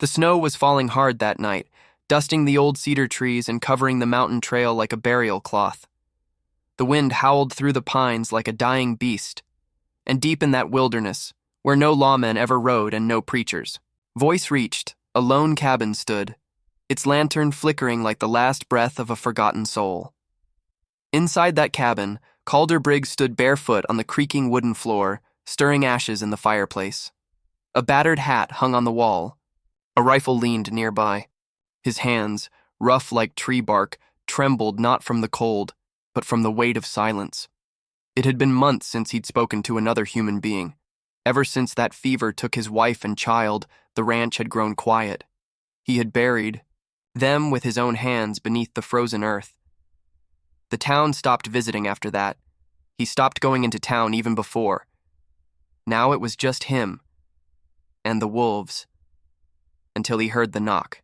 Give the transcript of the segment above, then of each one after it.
The snow was falling hard that night, dusting the old cedar trees and covering the mountain trail like a burial cloth. The wind howled through the pines like a dying beast, and deep in that wilderness, where no lawmen ever rode and no preachers, voice reached, a lone cabin stood, its lantern flickering like the last breath of a forgotten soul. Inside that cabin, Calder Briggs stood barefoot on the creaking wooden floor, stirring ashes in the fireplace. A battered hat hung on the wall. A rifle leaned nearby. His hands, rough like tree bark, trembled not from the cold, but from the weight of silence. It had been months since he'd spoken to another human being. Ever since that fever took his wife and child, the ranch had grown quiet. He had buried them with his own hands beneath the frozen earth. The town stopped visiting after that. He stopped going into town even before. Now it was just him and the wolves, until he heard the knock.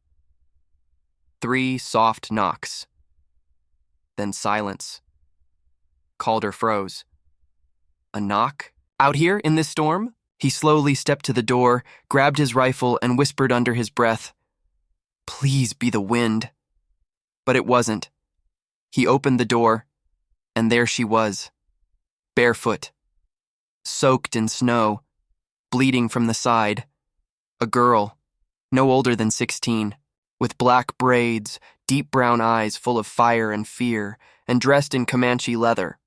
3 soft knocks. Then silence. Calder froze. A knock? Out here in this storm? He slowly stepped to the door, grabbed his rifle, and whispered under his breath, "Please be the wind." But it wasn't. He opened the door, and there she was, barefoot, soaked in snow, bleeding from the side. A girl, no older than 16, with black braids, deep brown eyes full of fire and fear, and dressed in Comanche leather.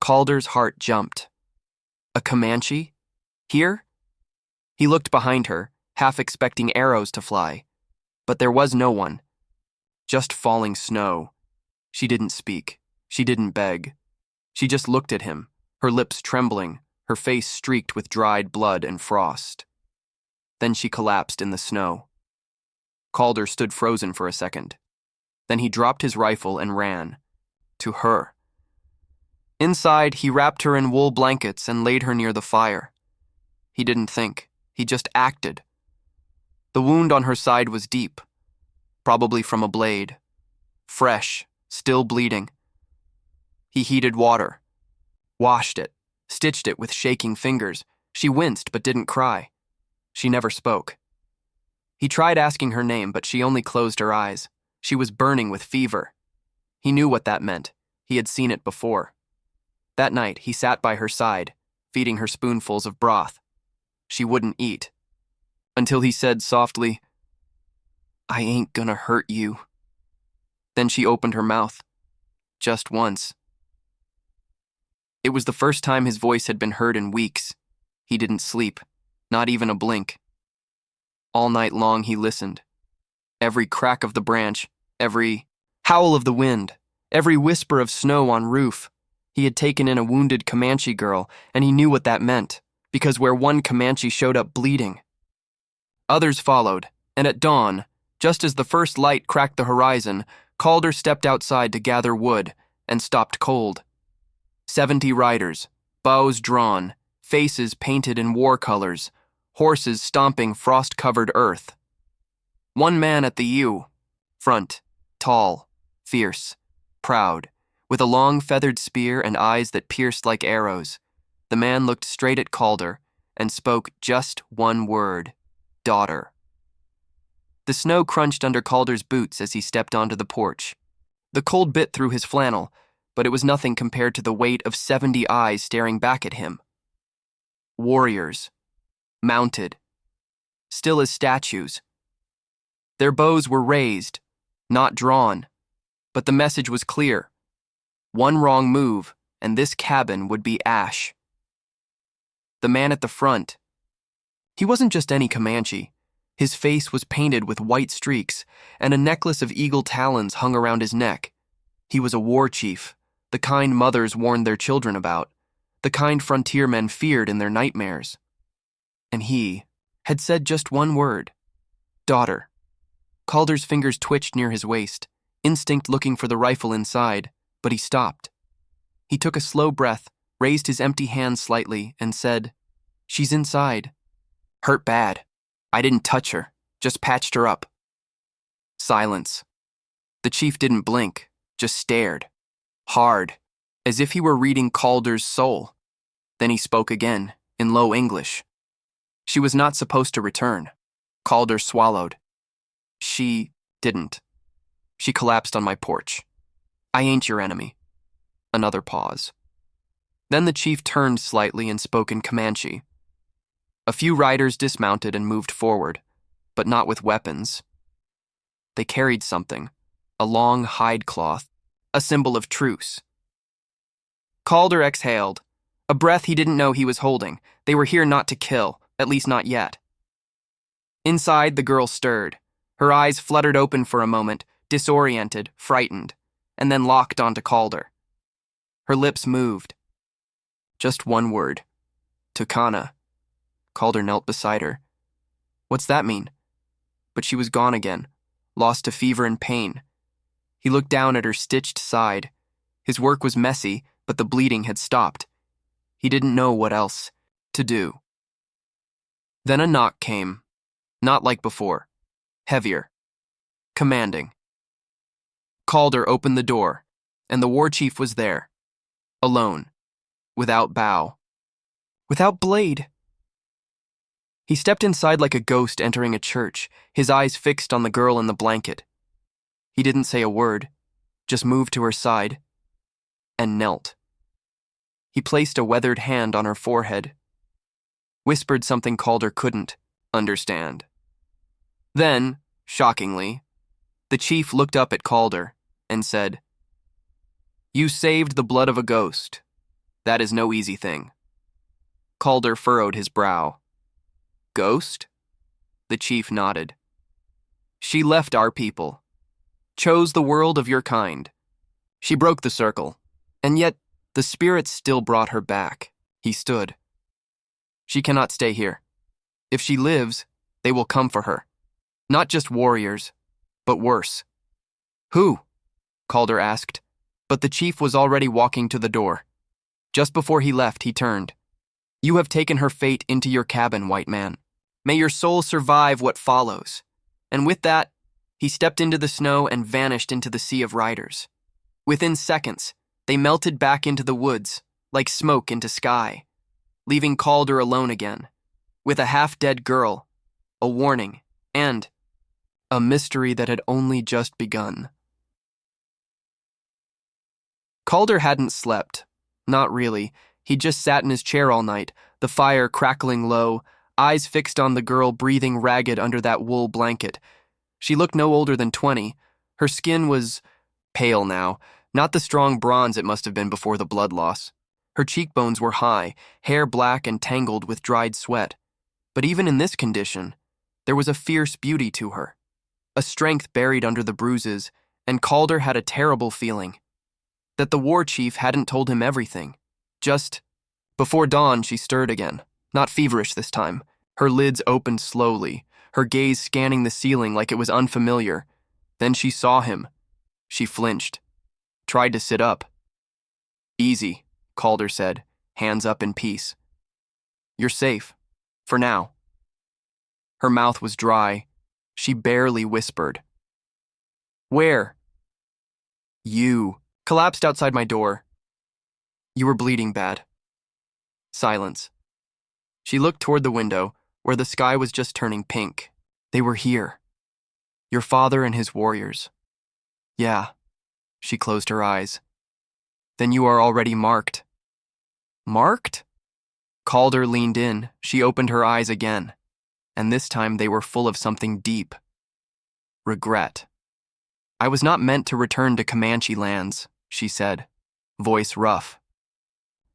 Calder's heart jumped. A Comanche? Here? He looked behind her, half expecting arrows to fly. But there was no one. Just falling snow. She didn't speak. She didn't beg. She just looked at him, her lips trembling, her face streaked with dried blood and frost. Then she collapsed in the snow. Calder stood frozen for a second. Then he dropped his rifle and ran. To her. Inside, he wrapped her in wool blankets and laid her near the fire. He didn't think. He just acted. The wound on her side was deep, probably from a blade. Fresh, still bleeding. He heated water, washed it, stitched it with shaking fingers. She winced but didn't cry. She never spoke. He tried asking her name, but she only closed her eyes. She was burning with fever. He knew what that meant. He had seen it before. That night, he sat by her side, feeding her spoonfuls of broth. She wouldn't eat. Until he said softly, "I ain't gonna hurt you." Then she opened her mouth. Just once. It was the first time his voice had been heard in weeks. He didn't sleep, not even a blink. All night long he listened. Every crack of the branch, every howl of the wind, every whisper of snow on roof. He had taken in a wounded Comanche girl, and he knew what that meant, because where one Comanche showed up bleeding. Others followed, and at dawn, just as the first light cracked the horizon, Calder stepped outside to gather wood and stopped cold. 70 riders, bows drawn, faces painted in war colors, horses stomping frost-covered earth. One man at the U, front, tall, fierce, proud, with a long feathered spear and eyes that pierced like arrows. The man looked straight at Calder and spoke just one word, daughter. The snow crunched under Calder's boots as he stepped onto the porch. The cold bit through his flannel, but it was nothing compared to the weight of 70 eyes staring back at him. Warriors, mounted, still as statues. Their bows were raised, not drawn, but the message was clear. One wrong move, and this cabin would be ash. The man at the front. He wasn't just any Comanche. His face was painted with white streaks, and a necklace of eagle talons hung around his neck. He was a warchief, the kind mothers warned their children about, the kind frontiermen feared in their nightmares. And he had said just one word, daughter. Calder's fingers twitched near his waist, instinct looking for the rifle inside, but he stopped. He took a slow breath, raised his empty hands slightly, and said, "She's inside. Hurt bad. I didn't touch her, just patched her up." Silence. The chief didn't blink, just stared. Hard, as if he were reading Calder's soul. Then he spoke again, in low English. She was not supposed to return. Calder swallowed. She didn't. She collapsed on my porch. I ain't your enemy. Another pause. Then the chief turned slightly and spoke in Comanche. A few riders dismounted and moved forward, but not with weapons. They carried something, a long hide cloth, a symbol of truce. Calder exhaled, a breath he didn't know he was holding. They were here not to kill, at least not yet. Inside, the girl stirred. Her eyes fluttered open for a moment, disoriented, frightened, and then locked onto Calder. Her lips moved. Just one word. Tucana. Calder knelt beside her. What's that mean? But she was gone again, lost to fever and pain. He looked down at her stitched side. His work was messy, but the bleeding had stopped. He didn't know what else to do. Then a knock came, not like before, heavier, commanding. Calder opened the door, and the warchief was there, alone, without bow, without blade. He stepped inside like a ghost entering a church, his eyes fixed on the girl in the blanket. He didn't say a word, just moved to her side, and knelt. He placed a weathered hand on her forehead, whispered something Calder couldn't understand. Then, shockingly, the chief looked up at Calder and said, "You saved the blood of a ghost. That is no easy thing." Calder furrowed his brow. "Ghost?" The chief nodded. "She left our people, chose the world of your kind. She broke the circle, and yet the spirits still brought her back." He stood. "She cannot stay here. If she lives, they will come for her. Not just warriors, but worse." "Who?" Calder asked, but the chief was already walking to the door. Just before he left, he turned. "You have taken her fate into your cabin, white man. May your soul survive what follows." And with that, he stepped into the snow and vanished into the sea of riders. Within seconds, they melted back into the woods, like smoke into sky, leaving Calder alone again, with a half-dead girl, a warning, and a mystery that had only just begun. Calder hadn't slept. Not really. He just sat in his chair all night, the fire crackling low, eyes fixed on the girl breathing ragged under that wool blanket. She looked no older than 20. Her skin was pale now, not the strong bronze it must have been before the blood loss. Her cheekbones were high, hair black and tangled with dried sweat. But even in this condition, there was a fierce beauty to her, a strength buried under the bruises, and Calder had a terrible feeling that the warchief hadn't told him everything. Just before dawn, she stirred again, not feverish this time. Her lids opened slowly, her gaze scanning the ceiling like it was unfamiliar. Then she saw him. She flinched, tried to sit up. "Easy," Calder said, hands up in peace. "You're safe, for now." Her mouth was dry. She barely whispered. "Where?" "You collapsed outside my door. You were bleeding bad." Silence. She looked toward the window, where the sky was just turning pink. "They were here. Your father and his warriors." "Yeah." She closed her eyes. "Then you are already marked." "Marked?" Calder leaned in. She opened her eyes again, and this time they were full of something deep. Regret. "I was not meant to return to Comanche lands," she said, voice rough.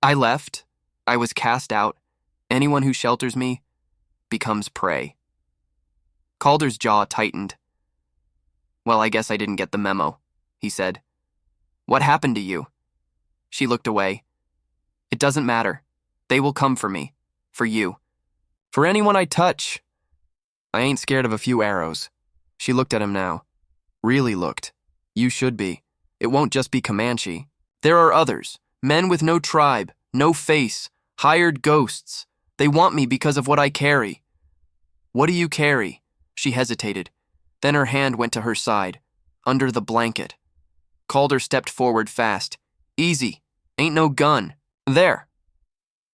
"I left. I was cast out. Anyone who shelters me becomes prey." Calder's jaw tightened. "Well, I guess I didn't get the memo," he said. "What happened to you?" She looked away. "It doesn't matter. They will come for me. For you. For anyone I touch. I ain't scared of a few arrows." She looked at him now. Really looked. "You should be. It won't just be Comanche. There are others. Men with no tribe, no face, hired ghosts. They want me because of what I carry." "What do you carry?" She hesitated. Then her hand went to her side, under the blanket. Calder stepped forward fast. "Easy. Ain't no gun. There."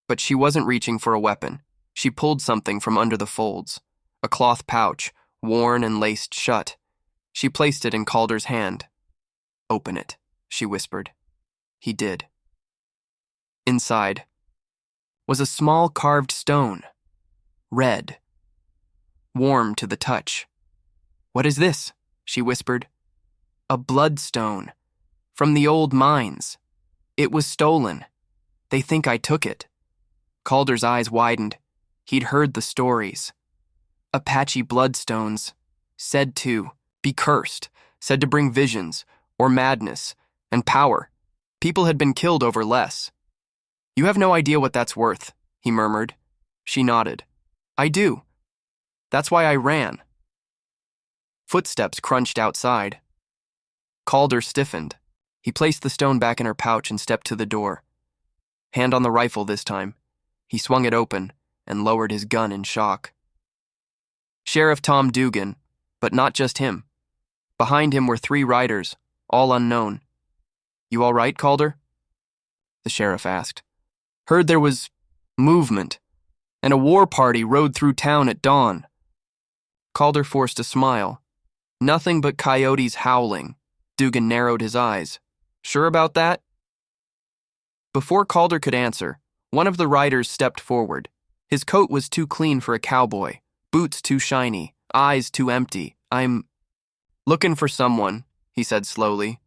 But she wasn't reaching for a weapon. She pulled something from under the folds. a cloth pouch, worn and laced shut. She placed it in Calder's hand. "Open it," she whispered. He did. Inside was a small carved stone, red, warm to the touch. "What is this?" she whispered. "A bloodstone, from the old mines. It was stolen. They think I took it." Calder's eyes widened. He'd heard the stories. Apache bloodstones, said to be cursed, said to bring visions, or madness, and power. People had been killed over less. "You have no idea what that's worth," he murmured. She nodded. "I do. That's why I ran." Footsteps crunched outside. Calder stiffened. He placed the stone back in her pouch and stepped to the door. Hand on the rifle this time. He swung it open and lowered his gun in shock. Sheriff Tom Dugan, but not just him. Behind him were 3 riders, all unknown. "You all right, Calder?" the sheriff asked. "Heard there was movement, and a war party rode through town at dawn." Calder forced a smile. "Nothing but coyotes howling." Dugan narrowed his eyes. "Sure about that?" Before Calder could answer, one of the riders stepped forward. His coat was too clean for a cowboy, boots too shiny, eyes too empty. "I'm looking for someone," he said slowly.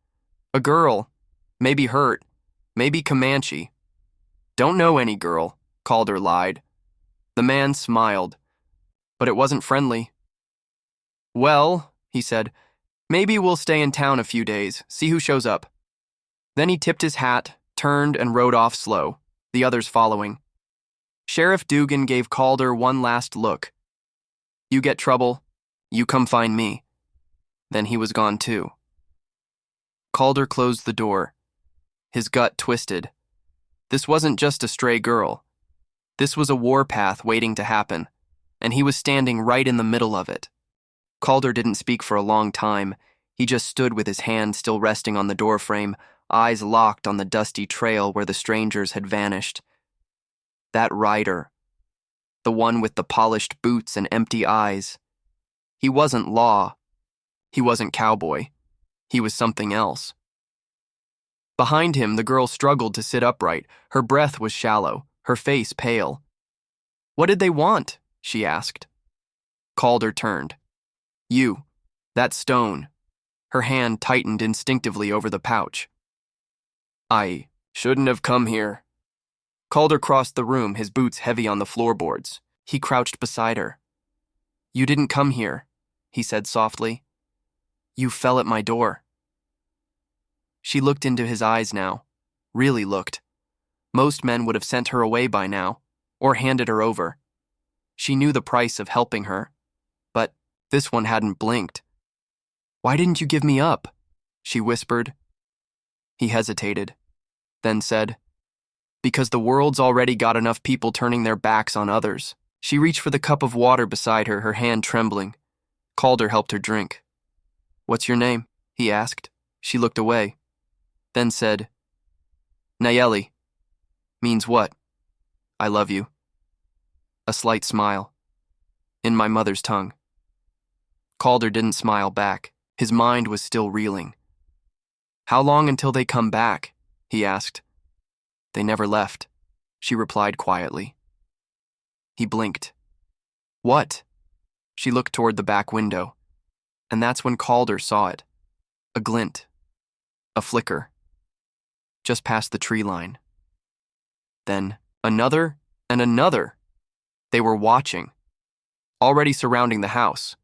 "A girl, maybe hurt, maybe Comanche." "Don't know any girl," Calder lied. The man smiled, but it wasn't friendly. "Well," he said, "maybe we'll stay in town a few days, see who shows up." Then he tipped his hat, turned, and rode off slow, the others following. Sheriff Dugan gave Calder one last look. "You get trouble, you come find me." Then he was gone too. Calder closed the door. His gut twisted. This wasn't just a stray girl. This was a warpath waiting to happen, and he was standing right in the middle of it. Calder didn't speak for a long time. He just stood with his hand still resting on the doorframe, eyes locked on the dusty trail where the strangers had vanished. That rider, the one with the polished boots and empty eyes. He wasn't Law. He wasn't Cowboy. He was something else. Behind him, the girl struggled to sit upright. Her breath was shallow, her face pale. "What did they want?" she asked. Calder turned. "You, that stone." Her hand tightened instinctively over the pouch. "I shouldn't have come here." Calder crossed the room, his boots heavy on the floorboards. He crouched beside her. "You didn't come here," he said softly. "You fell at my door." She looked into his eyes now, really looked. Most men would have sent her away by now, or handed her over. She knew the price of helping her, but this one hadn't blinked. "Why didn't you give me up?" she whispered. He hesitated, then said, "Because the world's already got enough people turning their backs on others." She reached for the cup of water beside her, her hand trembling. Calder helped her drink. "What's your name?" he asked. She looked away, then said, "Nayeli." "Means what?" "I love you." A slight smile. "In my mother's tongue." Calder didn't smile back. His mind was still reeling. "How long until they come back?" he asked. "They never left," she replied quietly. He blinked. "What?" She looked toward the back window, and that's when Calder saw it. A glint. A flicker. Just past the tree line. Then another and another. They were watching, already surrounding the house.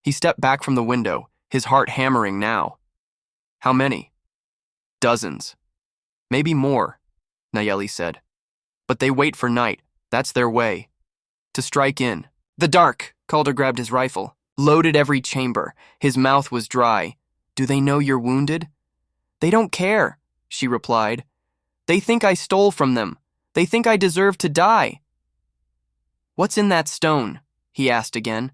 He stepped back from the window, his heart hammering now. "How many?" "Dozens. Maybe more," Nayeli said. "But they wait for night. That's their way. To strike in." "The dark!" Calder grabbed his rifle. Loaded every chamber. His mouth was dry. "Do they know you're wounded?" "They don't care," she replied. "They think I stole from them. They think I deserve to die." "What's in that stone?" he asked again.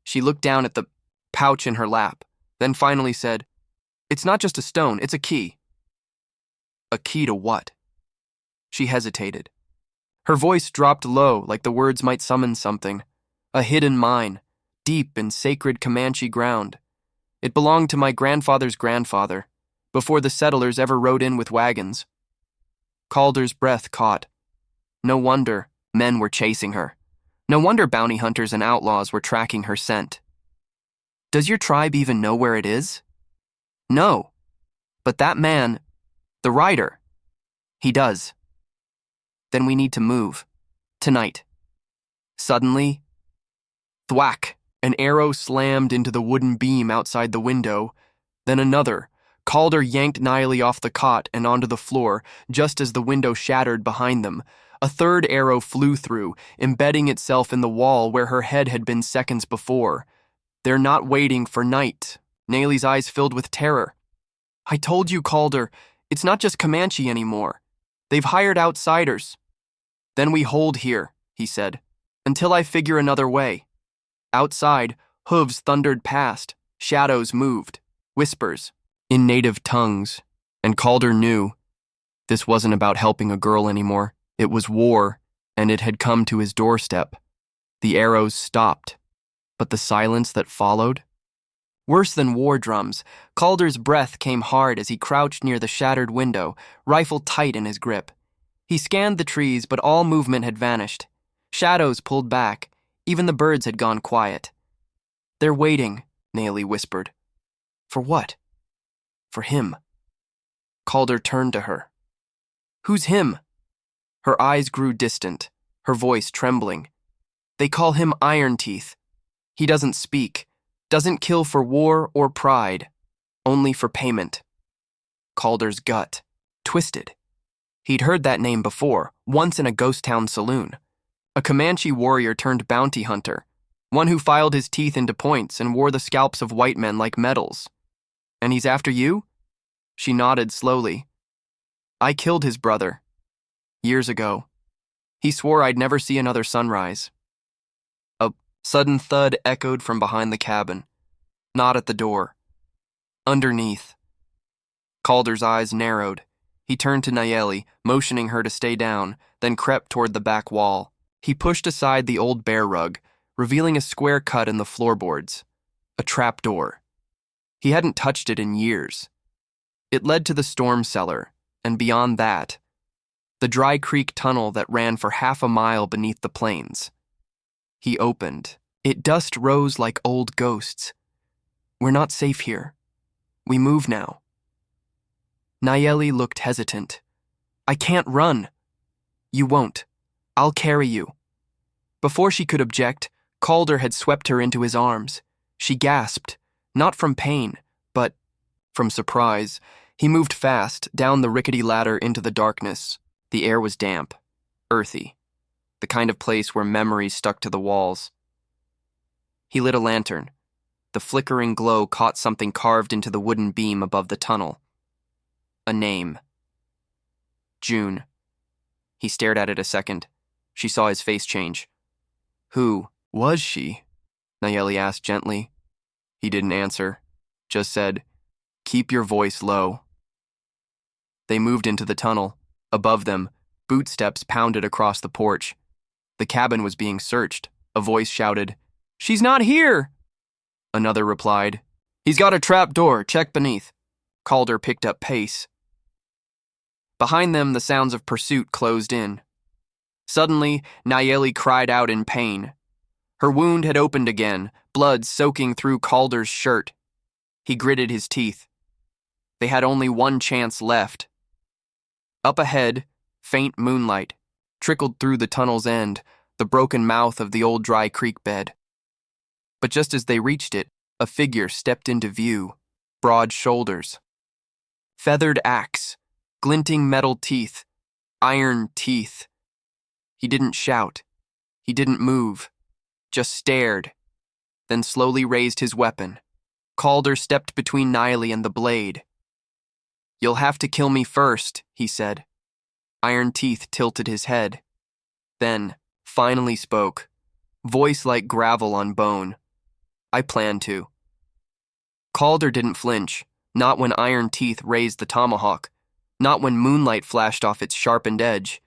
She looked down at the pouch in her lap, then finally said, "It's not just a stone, it's a key." "A key to what?" She hesitated. Her voice dropped low, like the words might summon something. A hidden mine, deep in sacred Comanche ground. It belonged to my grandfather's grandfather, before the settlers ever rode in with wagons. Calder's breath caught. No wonder men were chasing her. No wonder bounty hunters and outlaws were tracking her scent. Does your tribe even know where it is? No. But that man, the rider, he does. Then we need to move. Tonight. Suddenly, thwack! An arrow slammed into the wooden beam outside the window. Then another. Calder yanked Niley off the cot and onto the floor, just as the window shattered behind them. A third arrow flew through, embedding itself in the wall where her head had been seconds before. They're not waiting for night. Naley's eyes filled with terror. I told you, Calder, it's not just Comanche anymore. They've hired outsiders. Then we hold here, he said, until I figure another way. Outside, hooves thundered past, shadows moved, whispers, in native tongues, and Calder knew this wasn't about helping a girl anymore. It was war, and it had come to his doorstep. The arrows stopped, but the silence that followed? Worse than war drums, Calder's breath came hard as he crouched near the shattered window, rifle tight in his grip. He scanned the trees, but all movement had vanished. Shadows pulled back. Even the birds had gone quiet. They're waiting, Naley whispered. For what? For him. Calder turned to her. Who's him? Her eyes grew distant, her voice trembling. They call him Iron Teeth. He doesn't speak, doesn't kill for war or pride, only for payment. Calder's gut twisted. He'd heard that name before, once in a ghost town saloon. A Comanche warrior turned bounty hunter, one who filed his teeth into points and wore the scalps of white men like medals. And he's after you? She nodded slowly. I killed his brother. Years ago. He swore I'd never see another sunrise. A sudden thud echoed from behind the cabin, not at the door. Underneath. Calder's eyes narrowed. He turned to Nayeli, motioning her to stay down, then crept toward the back wall. He pushed aside the old bear rug, revealing a square cut in the floorboards. A trapdoor. He hadn't touched it in years. It led to the storm cellar, and beyond that, the dry creek tunnel that ran for half a mile beneath the plains. He opened. It dust rose like old ghosts. We're not safe here. We move now. Nayeli looked hesitant. I can't run. You won't. I'll carry you. Before she could object, Calder had swept her into his arms. She gasped, not from pain, but from surprise. He moved fast, down the rickety ladder into the darkness. The air was damp, earthy, the kind of place where memories stuck to the walls. He lit a lantern. The flickering glow caught something carved into the wooden beam above the tunnel. A name. June. He stared at it a second. She saw his face change. Who was she? Nayeli asked gently. He didn't answer, just said, keep your voice low. They moved into the tunnel. Above them, boot steps pounded across the porch. The cabin was being searched. A voice shouted, She's not here! Another replied, He's got a trap door, check beneath. Calder picked up pace. Behind them, the sounds of pursuit closed in. Suddenly, Nayeli cried out in pain. Her wound had opened again, blood soaking through Calder's shirt. He gritted his teeth. They had only one chance left. Up ahead, faint moonlight trickled through the tunnel's end, the broken mouth of the old dry creek bed. But just as they reached it, a figure stepped into view, broad shoulders, feathered axe, glinting metal teeth, iron teeth. He didn't shout. He didn't move, just stared, then slowly raised his weapon. Calder stepped between Niley and the blade. You'll have to kill me first, he said. Iron Teeth tilted his head. Then, finally spoke, voice like gravel on bone. I plan to. Calder didn't flinch, not when Iron Teeth raised the tomahawk, not when moonlight flashed off its sharpened edge,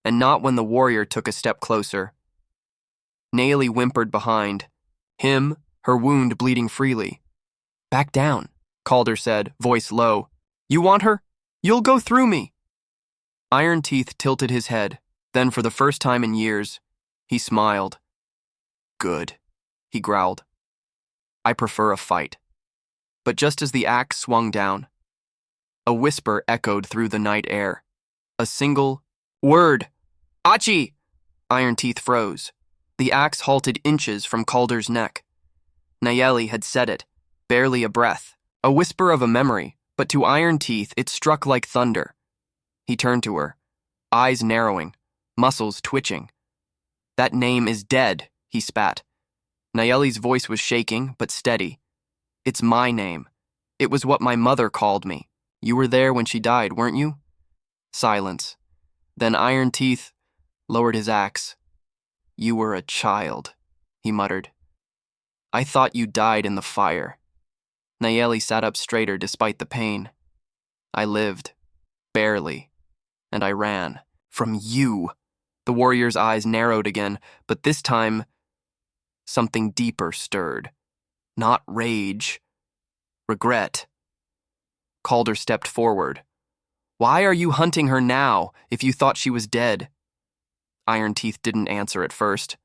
and not when the warrior took a step closer. Nayeli whimpered behind. Him, her wound bleeding freely. Back down, Calder said, voice low. You want her? You'll go through me. Iron Teeth tilted his head. Then, for the first time in years, he smiled. Good, he growled. I prefer a fight. But just as the axe swung down, a whisper echoed through the night air. A single word. Achi! Iron Teeth froze. The axe halted inches from Calder's neck. Nayeli had said it, barely a breath, a whisper of a memory, but to Iron Teeth it struck like thunder. He turned to her, eyes narrowing, muscles twitching. That name is dead, he spat. Nayeli's voice was shaking, but steady. It's my name. It was what my mother called me. You were there when she died, weren't you? Silence. Then Iron Teeth lowered his axe. You were a child, he muttered. I thought you died in the fire. Nayeli sat up straighter despite the pain. I lived. Barely. And I ran. From you. The warrior's eyes narrowed again, but this time, something deeper stirred. Not rage. Regret. Calder stepped forward. Why are you hunting her now, if you thought she was dead? Iron Teeth didn't answer at first.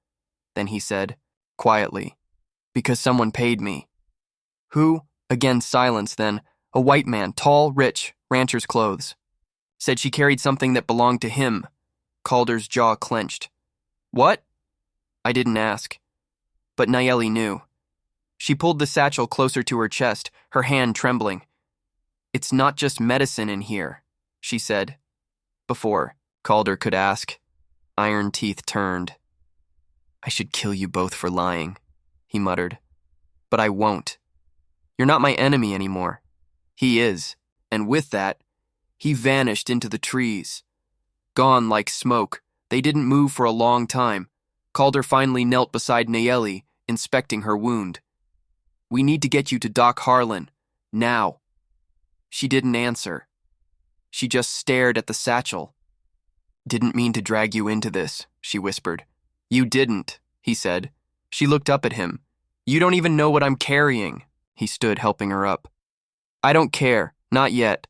Then he said, quietly, because someone paid me. Who? Again silence then. A white man, tall, rich, rancher's clothes. Said she carried something that belonged to him. Calder's jaw clenched. What? I didn't ask. But Nayeli knew. She pulled the satchel closer to her chest, her hand trembling. It's not just medicine in here, she said. Before Calder could ask, Iron Teeth turned. I should kill you both for lying, he muttered. But I won't. You're not my enemy anymore. He is, and with that, he vanished into the trees. Gone like smoke, they didn't move for a long time. Calder finally knelt beside Nayeli, inspecting her wound. We need to get you to Doc Harlan, now. She didn't answer. She just stared at the satchel. Didn't mean to drag you into this, she whispered. You didn't, he said. She looked up at him. You don't even know what I'm carrying. He stood, helping her up. I don't care, not yet.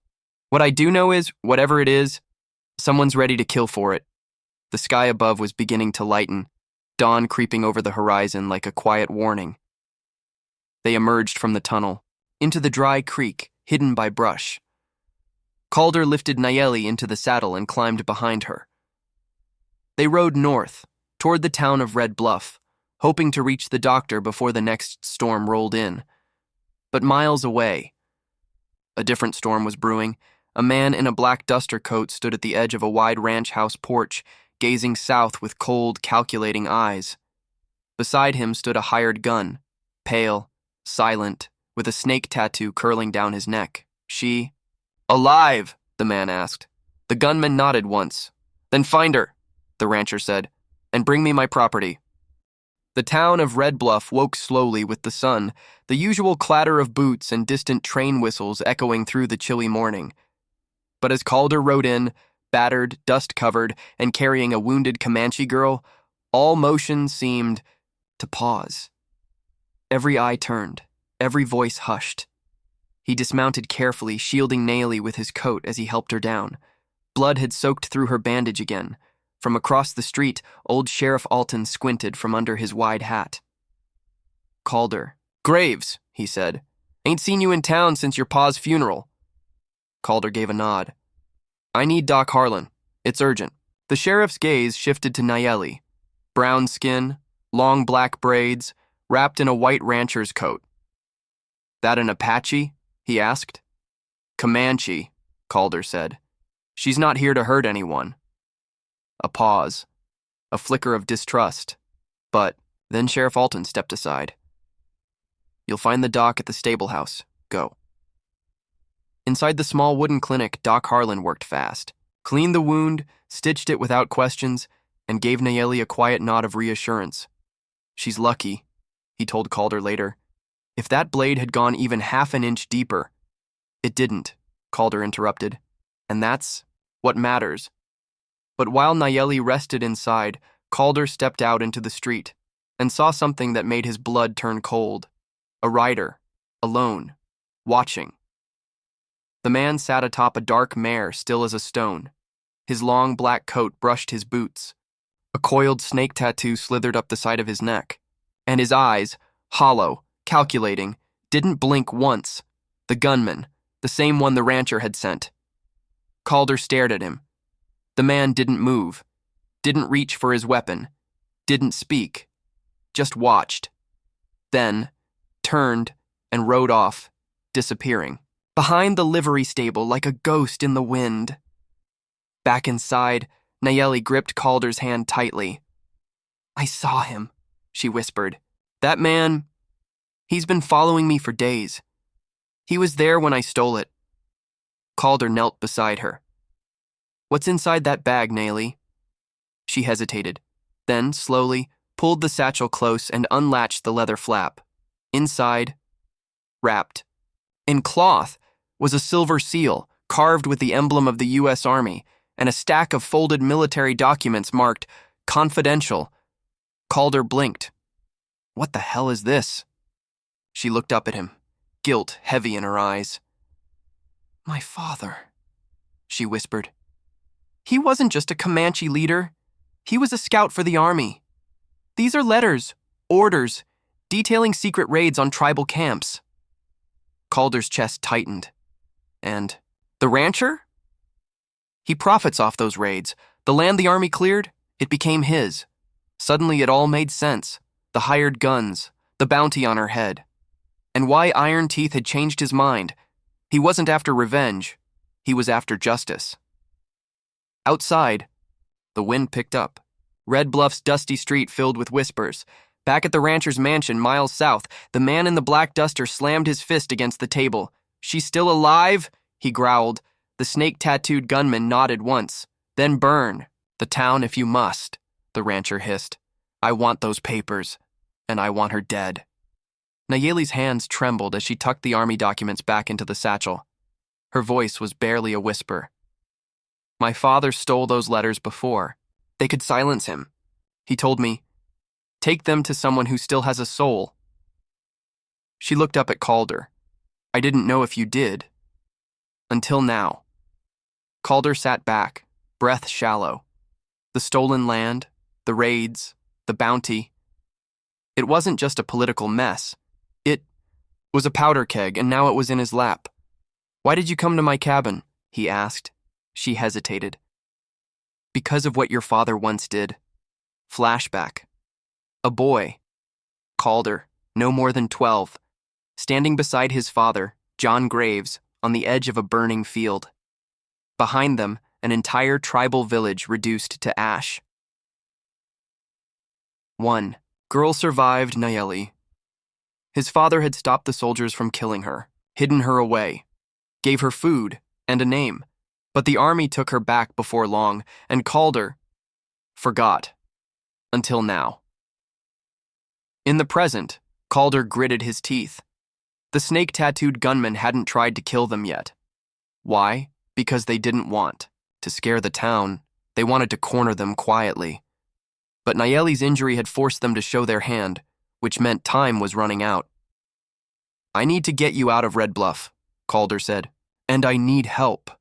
What I do know is, whatever it is, someone's ready to kill for it. The sky above was beginning to lighten, dawn creeping over the horizon like a quiet warning. They emerged from the tunnel, into the dry creek, hidden by brush. Calder lifted Nayeli into the saddle and climbed behind her. They rode north, toward the town of Red Bluff, hoping to reach the doctor before the next storm rolled in. But miles away, a different storm was brewing. A man in a black duster coat stood at the edge of a wide ranch house porch, gazing south with cold, calculating eyes. Beside him stood a hired gun, pale, silent, with a snake tattoo curling down his neck. She... Alive, the man asked. The gunman nodded once. Then find her, the rancher said, and bring me my property. The town of Red Bluff woke slowly with the sun, the usual clatter of boots and distant train whistles echoing through the chilly morning. But as Calder rode in, battered, dust-covered, and carrying a wounded Comanche girl, all motion seemed to pause. Every eye turned, every voice hushed. He dismounted carefully, shielding Nayeli with his coat as he helped her down. Blood had soaked through her bandage again. From across the street, old Sheriff Alton squinted from under his wide hat. Calder. Graves, he said. Ain't seen you in town since your pa's funeral. Calder gave a nod. I need Doc Harlan. It's urgent. The sheriff's gaze shifted to Nayeli. Brown skin, long black braids, wrapped in a white rancher's coat. That an Apache? He asked. Comanche, Calder said. She's not here to hurt anyone. A pause. A flicker of distrust. But then Sheriff Alton stepped aside. You'll find the doc at the stable house. Go. Inside the small wooden clinic, Doc Harlan worked fast. Cleaned the wound, stitched it without questions, and gave Nayeli a quiet nod of reassurance. She's lucky, he told Calder later. If that blade had gone even half an inch deeper. It didn't, Calder interrupted. And that's what matters. But while Nayeli rested inside, Calder stepped out into the street, and saw something that made his blood turn cold. A rider, alone, watching. The man sat atop a dark mare, still as a stone. His long black coat brushed his boots. A coiled snake tattoo slithered up the side of his neck. And his eyes, hollow, calculating, didn't blink once. The gunman, the same one the rancher had sent. Calder stared at him. The man didn't move, didn't reach for his weapon, didn't speak, just watched. Then, turned and rode off, disappearing. Behind the livery stable like a ghost in the wind. Back inside, Nayeli gripped Calder's hand tightly. "I saw him," she whispered. "That man, he's been following me for days. He was there when I stole it." Calder knelt beside her. "What's inside that bag, Nayeli?" She hesitated, then, slowly, pulled the satchel close and unlatched the leather flap. Inside, wrapped in cloth, was a silver seal carved with the emblem of the U.S. Army and a stack of folded military documents marked "Confidential." Calder blinked. "What the hell is this?" She looked up at him, guilt heavy in her eyes. "My father," she whispered. "He wasn't just a Comanche leader. He was a scout for the army. These are letters, orders, detailing secret raids on tribal camps." Calder's chest tightened. "And the rancher?" "He profits off those raids. The land the army cleared, it became his." Suddenly it all made sense. The hired guns, the bounty on her head. And why Iron Teeth had changed his mind. He wasn't after revenge. He was after justice. Outside, the wind picked up. Red Bluff's dusty street filled with whispers. Back at the rancher's mansion miles south, the man in the black duster slammed his fist against the table. "She's still alive?" he growled. The snake-tattooed gunman nodded once. "Then burn the town if you must," the rancher hissed. "I want those papers, and I want her dead." Nayeli's hands trembled as she tucked the army documents back into the satchel. Her voice was barely a whisper. "My father stole those letters before. They could silence him. He told me, 'Take them to someone who still has a soul.'" She looked up at Calder. "I didn't know if you did. Until now." Calder sat back, breath shallow. The stolen land, the raids, the bounty. It wasn't just a political mess. It was a powder keg, and now it was in his lap. "Why did you come to my cabin?" he asked. She hesitated. "Because of what your father once did." Flashback. A boy, Calder, no more than 12, standing beside his father, John Graves, on the edge of a burning field. Behind them, an entire tribal village reduced to ash. 1. Girl survived Nayeli. His father had stopped the soldiers from killing her, hidden her away, gave her food and a name, but the army took her back before long, and Calder forgot. Until now. In the present, Calder gritted his teeth. The snake-tattooed gunman hadn't tried to kill them yet. Why? Because they didn't want to scare the town. They wanted to corner them quietly. But Nayeli's injury had forced them to show their hand, which meant time was running out. "I need to get you out of Red Bluff," Calder said, "and I need help."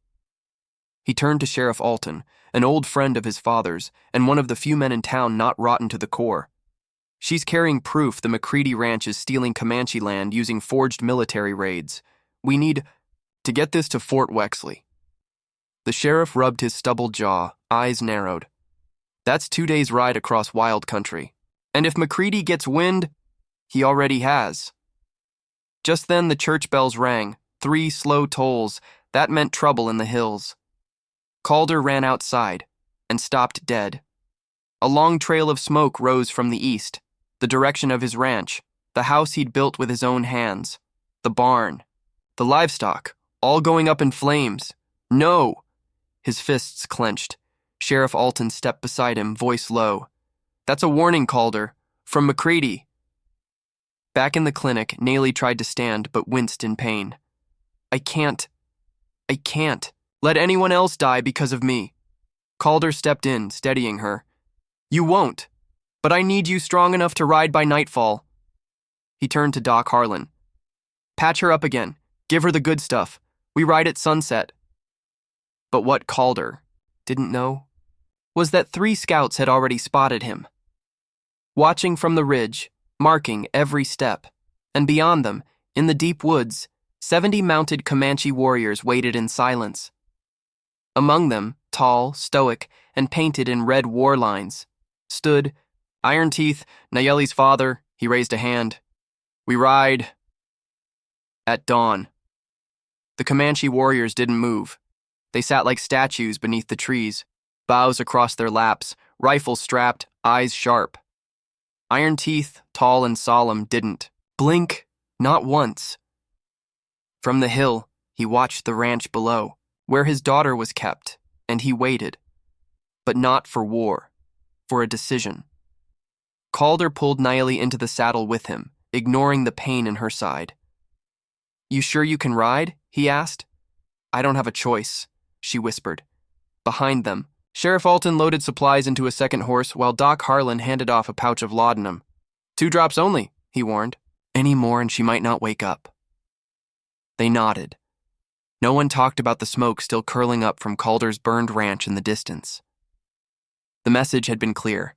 He turned to Sheriff Alton, an old friend of his father's, and one of the few men in town not rotten to the core. "She's carrying proof the McCready Ranch is stealing Comanche land using forged military raids. We need to get this to Fort Wexley." The sheriff rubbed his stubbled jaw, eyes narrowed. "That's 2 days' ride across wild country. And if McCready gets wind, he already has." Just then the church bells rang, 3 slow tolls. That meant trouble in the hills. Calder ran outside and stopped dead. A long trail of smoke rose from the east, the direction of his ranch, the house he'd built with his own hands, the barn, the livestock, all going up in flames. "No!" His fists clenched. Sheriff Alton stepped beside him, voice low. "That's a warning, Calder. From McCready." Back in the clinic, Nayeli tried to stand but winced in pain. I can't let anyone else die because of me." Calder stepped in, steadying her. "You won't. But I need you strong enough to ride by nightfall. He turned to Doc Harlan. Patch her up again. Give her the good stuff. We ride at sunset. But what Calder didn't know was that 3 scouts had already spotted him, watching from the ridge, marking every step, and beyond them, in the deep woods, 70 mounted Comanche warriors waited in silence. Among them, tall, stoic, and painted in red war lines, stood Iron Teeth, Nayeli's father. He raised a hand. We ride at dawn. The Comanche warriors didn't move. They sat like statues beneath the trees, bows across their laps, rifles strapped, eyes sharp. Iron Teeth, tall and solemn, didn't blink, not once. From the hill, he watched the ranch below, where his daughter was kept, and he waited. But not for war, for a decision. Calder pulled Nayeli into the saddle with him, ignoring the pain in her side. You sure you can ride? He asked. I don't have a choice, she whispered. Behind them, Sheriff Alton loaded supplies into a second horse while Doc Harlan handed off a pouch of laudanum. 2 drops only, he warned. Any more and she might not wake up. They nodded. No one talked about the smoke still curling up from Calder's burned ranch in the distance. The message had been clear.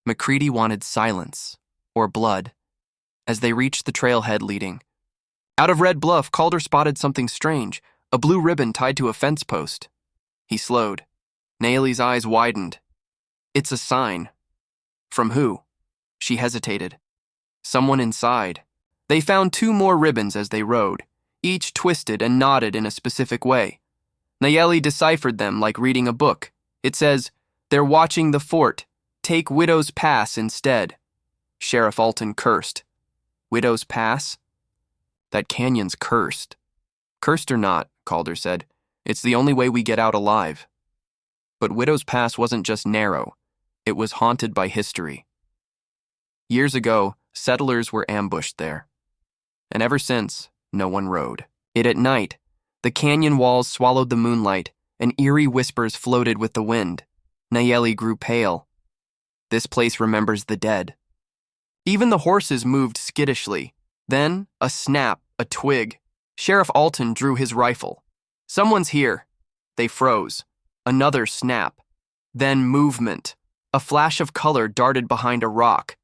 McCready wanted silence, or blood, as they reached the trailhead leading. Out of Red Bluff, Calder spotted something strange, a blue ribbon tied to a fence post. He slowed. Nayeli's eyes widened. It's a sign. From who? She hesitated. Someone inside. They found 2 more ribbons as they rode, each twisted and knotted in a specific way. Nayeli deciphered them like reading a book. It says, They're watching the fort. Take Widow's Pass instead. Sheriff Alton cursed. Widow's Pass? That canyon's cursed. Cursed or not, Calder said, it's the only way we get out alive. But Widow's Pass wasn't just narrow. It was haunted by history. Years ago, settlers were ambushed there. And ever since, no one rode it at night. The canyon walls swallowed the moonlight, and eerie whispers floated with the wind. Nayeli grew pale. This place remembers the dead. Even the horses moved skittishly. Then, a snap, a twig. Sheriff Alton drew his rifle. Someone's here. They froze. Another snap. Then movement. A flash of color darted behind a rock.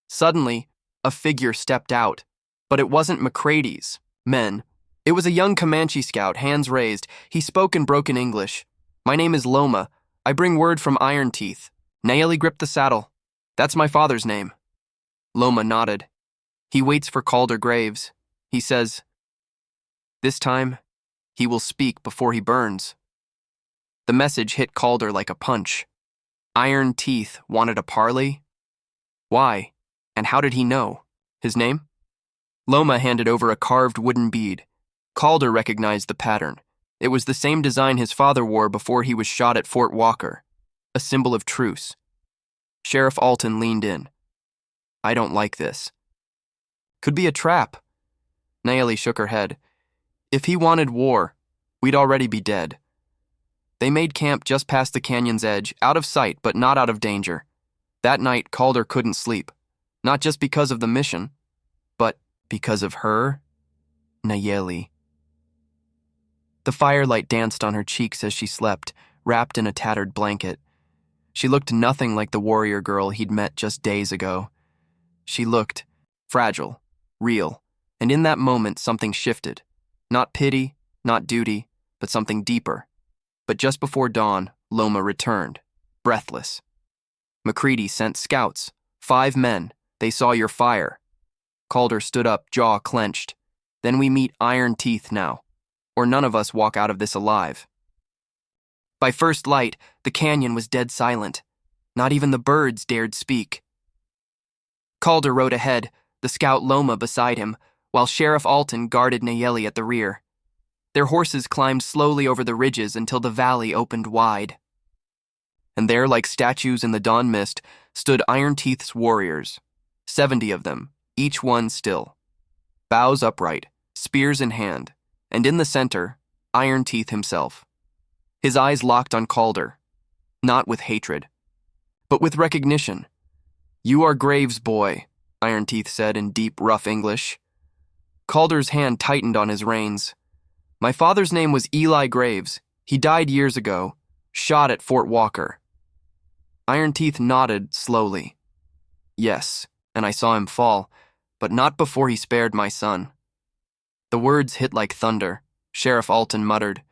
Suddenly, a figure stepped out. But it wasn't McCready's men. It was a young Comanche scout, hands raised. He spoke in broken English. My name is Loma. I bring word from Iron Teeth. Nayeli gripped the saddle. That's my father's name. Loma nodded. He waits for Calder Graves. He says, this time, he will speak before he burns. The message hit Calder like a punch. Iron Teeth wanted a parley? Why? And how did he know? His name? Loma handed over a carved wooden bead. Calder recognized the pattern. It was the same design his father wore before he was shot at Fort Walker, a symbol of truce. Sheriff Alton leaned in. I don't like this. Could be a trap. Nayeli shook her head. If he wanted war, we'd already be dead. They made camp just past the canyon's edge, out of sight but not out of danger. That night, Calder couldn't sleep. Not just because of the mission, but because of her, Nayeli. The firelight danced on her cheeks as she slept, wrapped in a tattered blanket. She looked nothing like the warrior girl he'd met just days ago. She looked fragile, real, and in that moment something shifted. Not pity, not duty, but something deeper. But just before dawn, Loma returned, breathless. McCready sent scouts, 5 men. They saw your fire. Calder stood up, jaw clenched. Then we meet Iron Teeth now, or none of us walk out of this alive. By first light, the canyon was dead silent. Not even the birds dared speak. Calder rode ahead, the scout Loma beside him, while Sheriff Alton guarded Nayeli at the rear. Their horses climbed slowly over the ridges until the valley opened wide. And there, like statues in the dawn mist, stood Iron Teeth's warriors, 70 of them, each one still. Bows upright, spears in hand, and in the center, Iron Teeth himself. His eyes locked on Calder, not with hatred, but with recognition. "You are Graves' boy," Iron Teeth said in deep, rough English. Calder's hand tightened on his reins. "My father's name was Eli Graves. He died years ago, shot at Fort Walker." Iron Teeth nodded slowly. "Yes, and I saw him fall, but not before he spared my son." The words hit like thunder. Sheriff Alton muttered,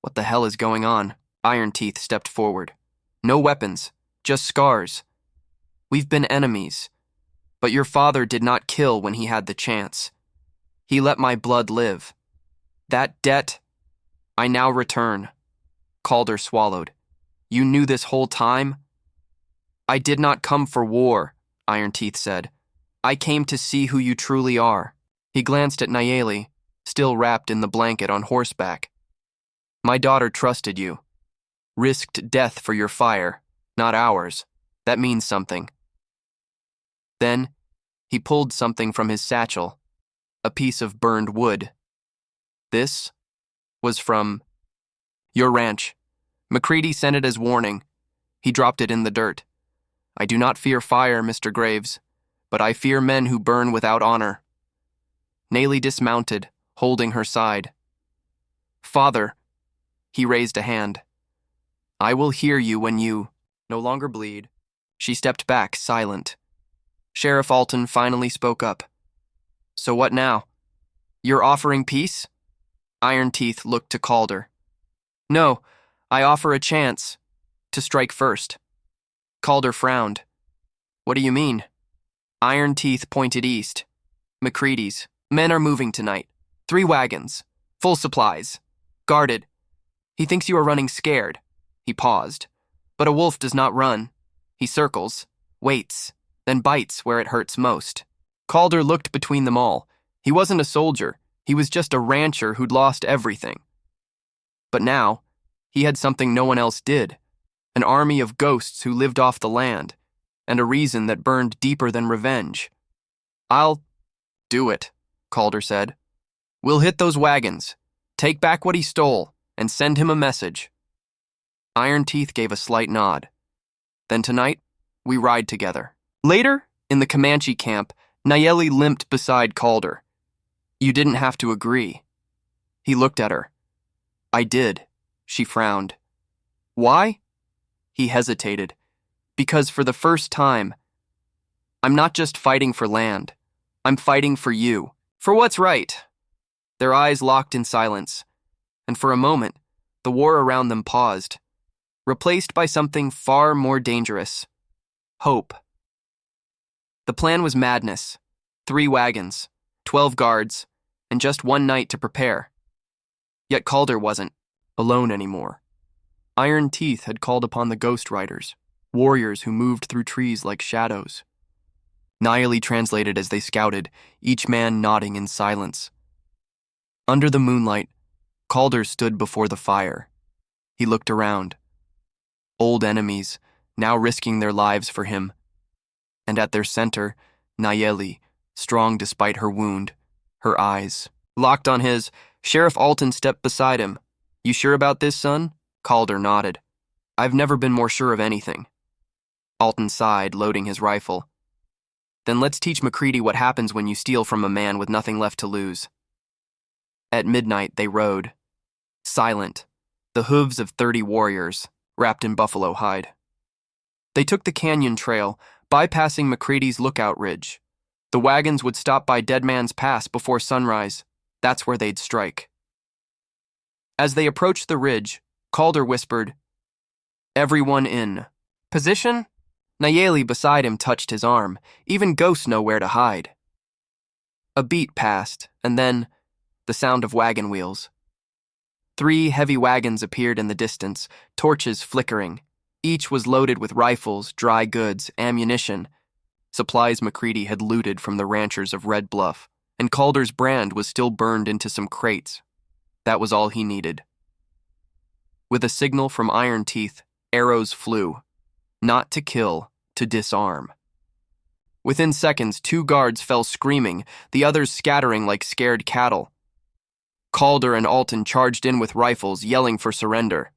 "What the hell is going on?" Iron Teeth stepped forward. "No weapons, just scars. We've been enemies, but your father did not kill when he had the chance. He let my blood live. That debt, I now return." Calder swallowed. "You knew this whole time?" "I did not come for war," Iron Teeth said. "I came to see who you truly are." He glanced at Nayeli, still wrapped in the blanket on horseback. "My daughter trusted you. Risked death for your fire, not ours. That means something." Then, he pulled something from his satchel, a piece of burned wood. "This was from your ranch. McCready sent it as warning. He dropped it in the dirt. I do not fear fire, Mr. Graves, but I fear men who burn without honor." Nayeli dismounted, holding her side. "Father," he raised a hand, "I will hear you when you no longer bleed." She stepped back, silent. Sheriff Alton finally spoke up. "So what now? You're offering peace?" Iron Teeth looked to Calder. "No, I offer a chance to strike first." Calder frowned. "What do you mean?" Iron Teeth pointed east. "McCready's. Men are moving tonight. 3 wagons. Full supplies. Guarded. He thinks you are running scared." He paused. "But a wolf does not run. He circles, waits, then bites where it hurts most." Calder looked between them all. He wasn't a soldier. He was just a rancher who'd lost everything. But now, he had something no one else did. An army of ghosts who lived off the land, and a reason that burned deeper than revenge. "I'll do it," Calder said. "We'll hit those wagons, take back what he stole, and send him a message." Iron Teeth gave a slight nod. "Then tonight, we ride together." Later, in the Comanche camp, Nayeli limped beside Calder. "You didn't have to agree." He looked at her. "I did." She frowned. "Why?" He hesitated. "Because for the first time, I'm not just fighting for land. I'm fighting for you. For what's right." Their eyes locked in silence, and for a moment, the war around them paused, replaced by something far more dangerous: hope. The plan was madness. 3 wagons, 12 guards, and just one night to prepare. Yet Calder wasn't alone anymore. Iron Teeth had called upon the Ghost Riders, warriors who moved through trees like shadows. Nayeli translated as they scouted, each man nodding in silence. Under the moonlight, Calder stood before the fire. He looked around. Old enemies, now risking their lives for him. And at their center, Nayeli, strong despite her wound, her eyes locked on his. Sheriff Alton stepped beside him. "You sure about this, son?" Calder nodded. "I've never been more sure of anything." Alton sighed, loading his rifle. "Then let's teach McCready what happens when you steal from a man with nothing left to lose." At midnight, they rode. Silent, the hooves of 30 warriors, wrapped in buffalo hide. They took the canyon trail, bypassing McCready's lookout ridge. The wagons would stop by Dead Man's Pass before sunrise. That's where they'd strike. As they approached the ridge, Calder whispered, "Everyone in position?" Nayeli beside him touched his arm. Even ghosts know where to hide. A beat passed, and then the sound of wagon wheels. 3 heavy wagons appeared in the distance, torches flickering. Each was loaded with rifles, dry goods, ammunition, supplies McCready had looted from the ranchers of Red Bluff, and Calder's brand was still burned into some crates. That was all he needed. With a signal from Iron Teeth, arrows flew. Not to kill, to disarm. Within seconds, 2 guards fell screaming, the others scattering like scared cattle. Calder and Alton charged in with rifles, yelling for surrender.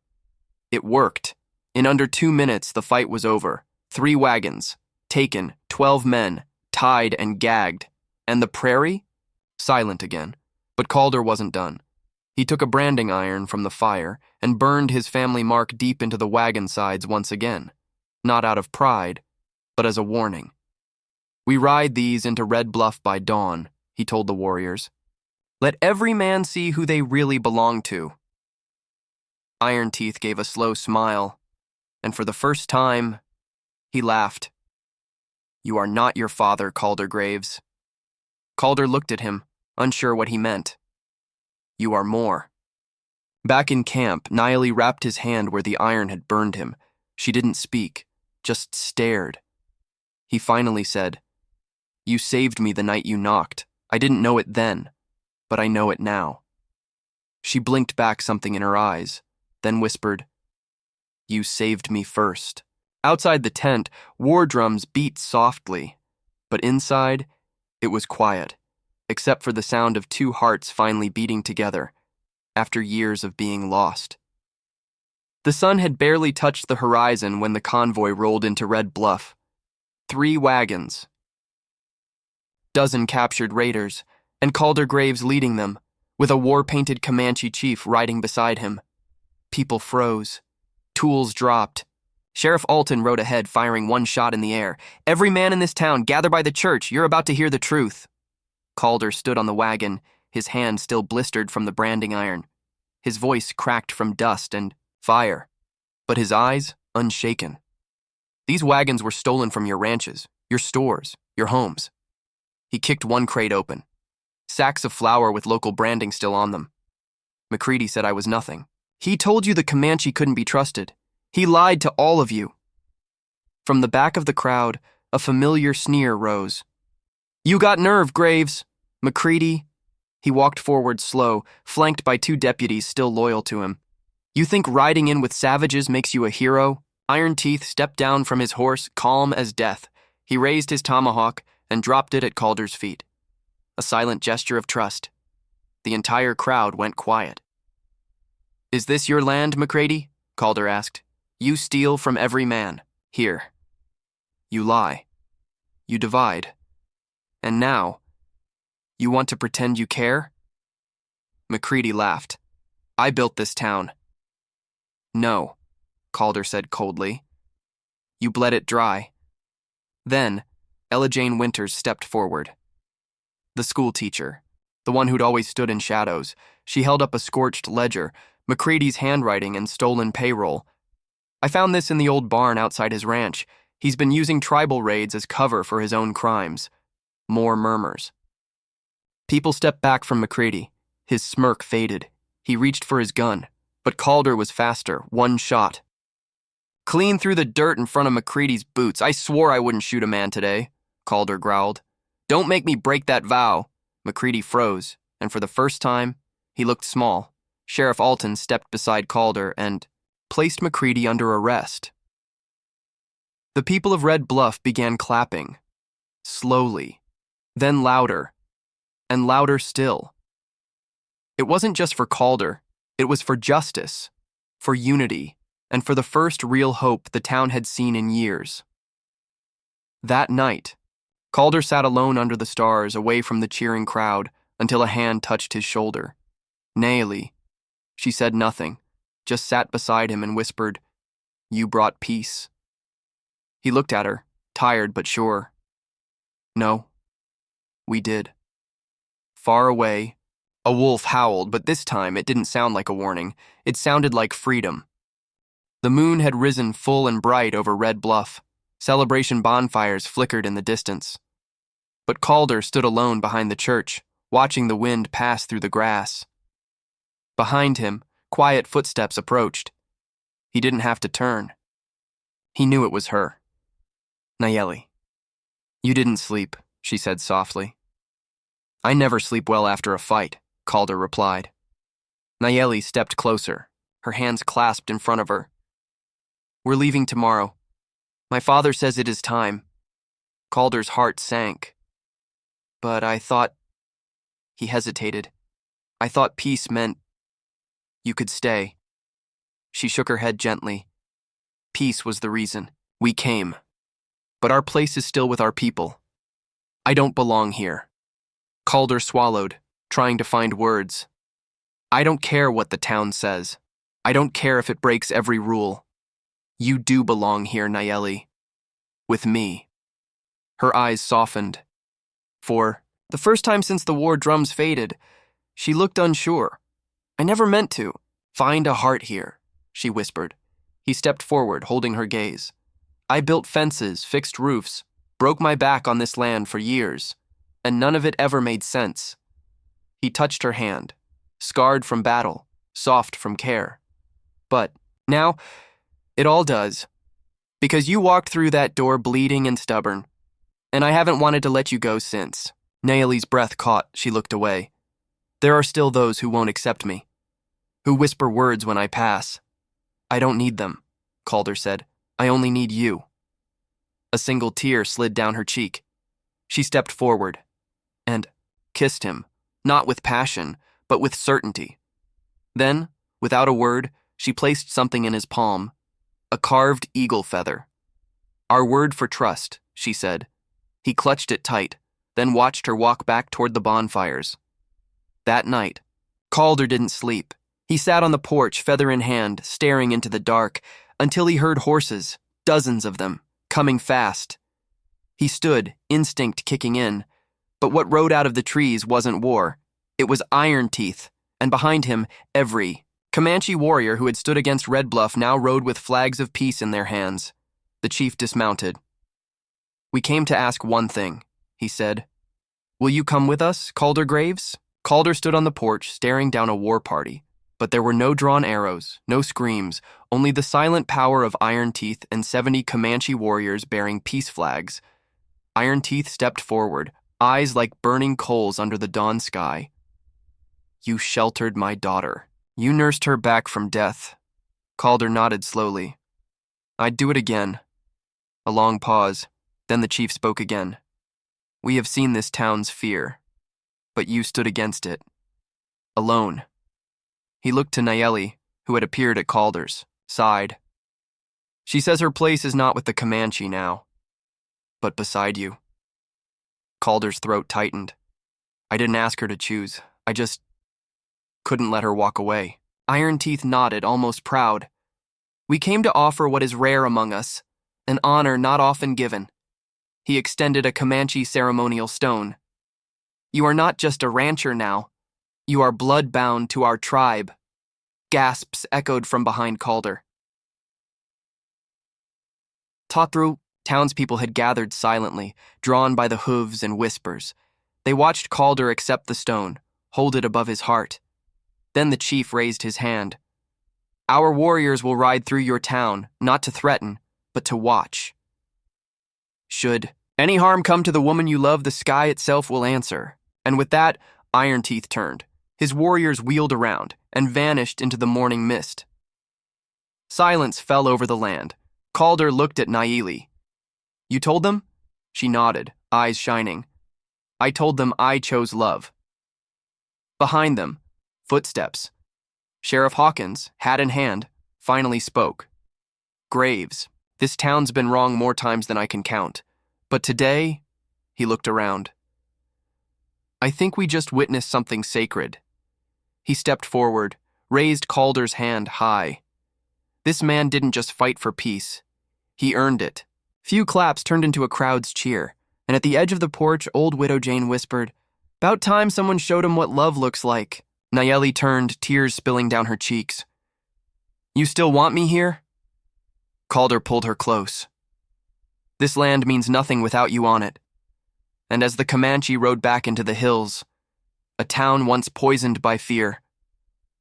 It worked. In under 2 minutes, the fight was over. 3 wagons, Taken, 12 men, tied and gagged. And the prairie? Silent again. But Calder wasn't done. He took a branding iron from the fire and burned his family mark deep into the wagon sides once again. Not out of pride, but as a warning. We ride these into Red Bluff by dawn, he told the warriors. Let every man see who they really belong to. Iron Teeth gave a slow smile, and for the first time, he laughed. You are not your father, Calder Graves. Calder looked at him, unsure what he meant. You are more. Back in camp, Nayeli wrapped his hand where the iron had burned him. She didn't speak, just stared. He finally said, You saved me the night you knocked. I didn't know it then, but I know it now. She blinked back something in her eyes, then whispered, You saved me first. Outside the tent, war drums beat softly, but inside, it was quiet, except for the sound of two hearts finally beating together, after years of being lost. The sun had barely touched the horizon when the convoy rolled into Red Bluff. 3 wagons, dozen captured raiders, and Calder Graves leading them, with a war-painted Comanche chief riding beside him. People froze. Tools dropped. Sheriff Alton rode ahead, firing one shot in the air. Every man in this town, gather by the church. You're about to hear the truth. Calder stood on the wagon, his hand still blistered from the branding iron. His voice cracked from dust and fire, but his eyes unshaken. These wagons were stolen from your ranches, your stores, your homes. He kicked one crate open. Sacks of flour with local branding still on them. McCready said I was nothing. He told you the Comanche couldn't be trusted. He lied to all of you. From the back of the crowd, a familiar sneer rose. You got nerve, Graves. McCready. He walked forward slow, flanked by 2 deputies still loyal to him. You think riding in with savages makes you a hero? Iron Teeth stepped down from his horse, calm as death. He raised his tomahawk and dropped it at Calder's feet. A silent gesture of trust. The entire crowd went quiet. Is this your land, McCready? Calder asked. You steal from every man. Here. You lie. You divide. And now, you want to pretend you care? McCready laughed. I built this town. No, Calder said coldly. You bled it dry. Then, Ella Jane Winters stepped forward. The school teacher, the one who'd always stood in shadows, she held up a scorched ledger, McCready's handwriting and stolen payroll. I found this in the old barn outside his ranch. He's been using tribal raids as cover for his own crimes. More murmurs. People stepped back from McCready. His smirk faded. He reached for his gun, but Calder was faster, one shot. Clean through the dirt in front of McCready's boots. I swore I wouldn't shoot a man today, Calder growled. Don't make me break that vow. McCready froze, and for the first time, he looked small. Sheriff Alton stepped beside Calder and placed McCready under arrest. The people of Red Bluff began clapping, slowly, then louder, and louder still. It wasn't just for Calder, it was for justice, for unity, and for the first real hope the town had seen in years. That night, Calder sat alone under the stars, away from the cheering crowd, until a hand touched his shoulder. Nayeli. She said nothing, just sat beside him and whispered, You brought peace. He looked at her, tired but sure. No, we did. Far away, a wolf howled, but this time it didn't sound like a warning. It sounded like freedom. The moon had risen full and bright over Red Bluff. Celebration bonfires flickered in the distance. But Calder stood alone behind the church, watching the wind pass through the grass. Behind him, quiet footsteps approached. He didn't have to turn. He knew it was her. Nayeli. You didn't sleep, she said softly. I never sleep well after a fight, Calder replied. Nayeli stepped closer, her hands clasped in front of her. We're leaving tomorrow. My father says it is time. Calder's heart sank. But I thought... He hesitated. I thought peace meant you could stay. She shook her head gently. Peace was the reason. We came. but our place is still with our people. I don't belong here. Calder swallowed, trying to find words. I don't care what the town says. I don't care if it breaks every rule. You do belong here, Nayeli. With me. Her eyes softened. For the first time since the war drums faded, she looked unsure. I never meant to. Find a heart here, she whispered. He stepped forward, holding her gaze. I built fences, fixed roofs, broke my back on this land for years, and none of it ever made sense. He touched her hand, scarred from battle, soft from care. But now, it all does. Because you walked through that door bleeding and stubborn, and I haven't wanted to let you go since. Nayeli's breath caught, she looked away. There are still those who won't accept me, who whisper words when I pass. I don't need them, Calder said. I only need you. A single tear slid down her cheek. She stepped forward and kissed him, not with passion, but with certainty. Then, without a word, she placed something in his palm, a carved eagle feather. Our word for trust, she said. He clutched it tight, then watched her walk back toward the bonfires. That night, Calder didn't sleep. He sat on the porch, feather in hand, staring into the dark, until he heard horses, dozens of them, coming fast. He stood, instinct kicking in, but what rode out of the trees wasn't war. It was Iron Teeth, and behind him, every Comanche warrior who had stood against Red Bluff now rode with flags of peace in their hands. The chief dismounted. We came to ask one thing, he said. Will you come with us, Calder Graves? Calder stood on the porch, staring down a war party. But there were no drawn arrows, no screams, only the silent power of Iron Teeth and 70 Comanche warriors bearing peace flags. Iron Teeth stepped forward, eyes like burning coals under the dawn sky. You sheltered my daughter. You nursed her back from death. Calder nodded slowly. I'd do it again. A long pause. Then the chief spoke again. We have seen this town's fear, but you stood against it. Alone. He looked to Nayeli, who had appeared at Calder's, sighed. She says her place is not with the Comanche now, but beside you. Calder's throat tightened. I didn't ask her to choose. I just couldn't let her walk away. Iron Teeth nodded, almost proud. We came to offer what is rare among us, an honor not often given. He extended a Comanche ceremonial stone. You are not just a rancher now. You are blood-bound to our tribe. Gasps echoed from behind Calder. Tathru, townspeople had gathered silently, drawn by the hooves and whispers. They watched Calder accept the stone, hold it above his heart. Then the chief raised his hand. Our warriors will ride through your town, not to threaten, but to watch. Should any harm come to the woman you love, the sky itself will answer. And with that, Iron Teeth turned. His warriors wheeled around and vanished into the morning mist. Silence fell over the land. Calder looked at Nayeli. You told them? She nodded, eyes shining. I told them I chose love. Behind them, footsteps. Sheriff Hawkins, hat in hand, finally spoke. Graves, this town's been wrong more times than I can count. But today, he looked around. I think we just witnessed something sacred. He stepped forward, raised Calder's hand high. This man didn't just fight for peace. He earned it. Few claps turned into a crowd's cheer, and at the edge of the porch, old Widow Jane whispered, "'Bout time someone showed him what love looks like." Nayeli turned, tears spilling down her cheeks. You still want me here? Calder pulled her close. This land means nothing without you on it. And as the Comanche rode back into the hills, a town once poisoned by fear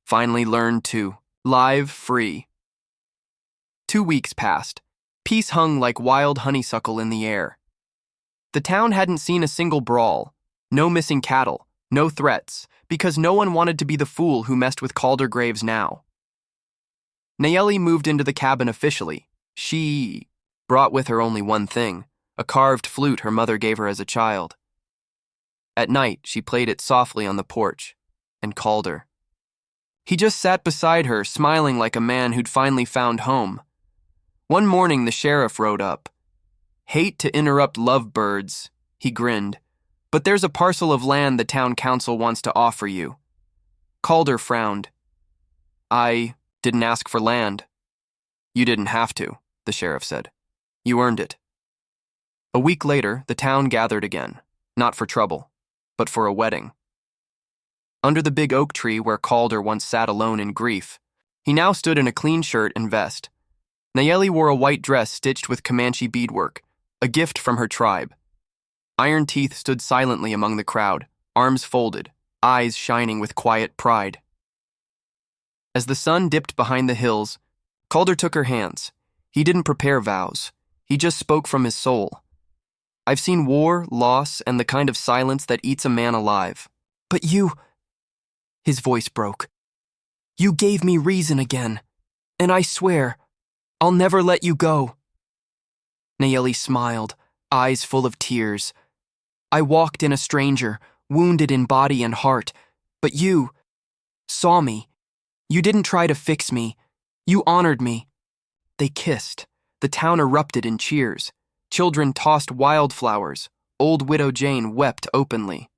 finally learned to live free. 2 weeks passed. Peace hung like wild honeysuckle in the air. The town hadn't seen a single brawl, no missing cattle, no threats, because no one wanted to be the fool who messed with Calder Graves now. Nayeli moved into the cabin officially. She brought with her only one thing, a carved flute her mother gave her as a child. At night, she played it softly on the porch, and Calder. He just sat beside her, smiling like a man who'd finally found home. One morning, the sheriff rode up. Hate to interrupt lovebirds, he grinned, but there's a parcel of land the town council wants to offer you. Calder frowned. I didn't ask for land. You didn't have to, the sheriff said. You earned it. A week later, the town gathered again, not for trouble, but for a wedding. Under the big oak tree where Calder once sat alone in grief, he now stood in a clean shirt and vest. Nayeli wore a white dress stitched with Comanche beadwork, a gift from her tribe. Iron Teeth stood silently among the crowd, arms folded, eyes shining with quiet pride. As the sun dipped behind the hills, Calder took her hands. He didn't prepare vows. He just spoke from his soul. I've seen war, loss, and the kind of silence that eats a man alive. But you... His voice broke. You gave me reason again, and I swear, I'll never let you go. Nayeli smiled, eyes full of tears. I walked in a stranger, wounded in body and heart, but you saw me. You didn't try to fix me. You honored me. They kissed. The town erupted in cheers. Children tossed wildflowers. Old Widow Jane wept openly.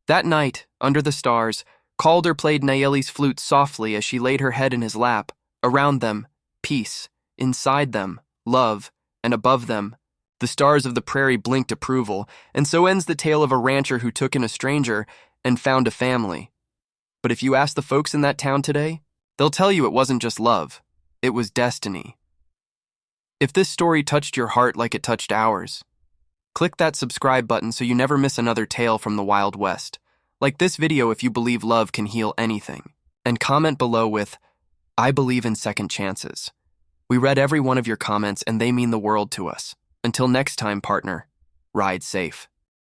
That night, under the stars, Calder played Nayeli's flute softly as she laid her head in his lap. Around them, peace. Inside them, love. And above them, the stars of the prairie blinked approval. And so ends the tale of a rancher who took in a stranger and found a family. But if you ask the folks in that town today, they'll tell you it wasn't just love. It was destiny. If this story touched your heart like it touched ours, click that subscribe button so you never miss another tale from the Wild West. Like this video if you believe love can heal anything. And comment below with, I believe in second chances. We read every one of your comments and they mean the world to us. Until next time, partner, ride safe.